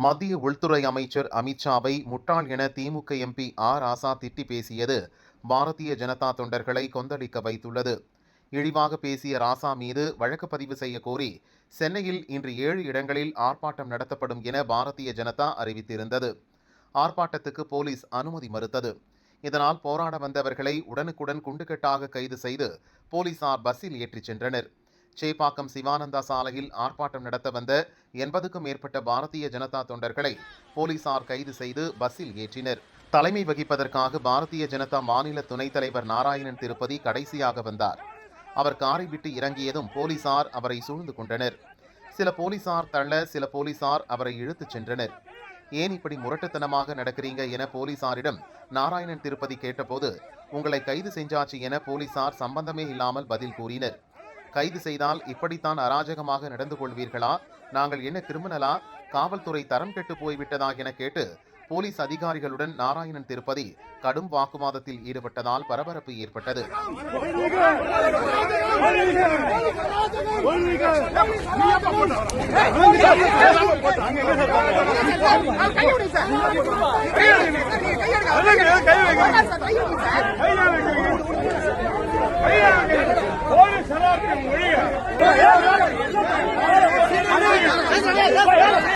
மத்திய உள்துறை அமைச்சர் அமித்ஷாவை முட்டாள் என திமுக எம்பி ஆர் ராசா திட்டி பேசியது பாரதிய ஜனதா தொண்டர்களை கொந்தளிக்க வைத்துள்ளது. இழிவாக பேசிய ராசா மீது வழக்கு பதிவு செய்ய கோரி சென்னையில் இன்று 7 இடங்களில் ஆர்ப்பாட்டம் நடத்தப்படும் என பாரதிய ஜனதா அறிவித்திருந்தது. ஆர்ப்பாட்டத்துக்கு போலீஸ் அனுமதி மறுத்தது. இதனால் போராட வந்தவர்களை உடனுக்குடன் குண்டுகட்டாக கைது செய்து போலீசார் பஸ்ஸில் ஏற்றிச் சென்றனர். சேப்பாக்கம் சிவானந்தா சாலையில் ஆர்ப்பாட்டம் நடத்த வந்த 80க்கும் மேற்பட்ட பாரதிய ஜனதா தொண்டர்களை போலீசார் கைது செய்து பஸ்ஸில் ஏற்றினர். தலைமை வகிப்பதற்காக பாரதிய ஜனதா மாநில துணைத் தலைவர் நாராயணன் திருப்பதி கடைசியாக வந்தார். அவர் காரை விட்டு இறங்கியதும் போலீசார் அவரை சூழ்ந்து கொண்டனர். சில போலீசார் தள்ள, சில போலீசார் அவரை இழுத்துச் சென்றனர். ஏன் இப்படி முரட்டுத்தனமாக நடக்கிறீங்க என போலீசாரிடம் நாராயணன் திருப்பதி கேட்டபோது, உங்களை கைது செஞ்சாச்சு என போலீசார் சம்பந்தமே இல்லாமல் பதில் கூறினர். கைது செய்தால் இப்படித்தான் அராஜகமாக நடந்து கொள்வீர்களா? நாங்கள் என்ன கிரிமினலா? காவல்துறை தரம் கெட்டு போய்விட்டதா என கேட்டு போலீஸ் அதிகாரிகளுடன் நாராயணன் திருப்பதி கடும் வாக்குவாதத்தில் ஈடுபட்டதால் பரபரப்பு ஏற்பட்டது.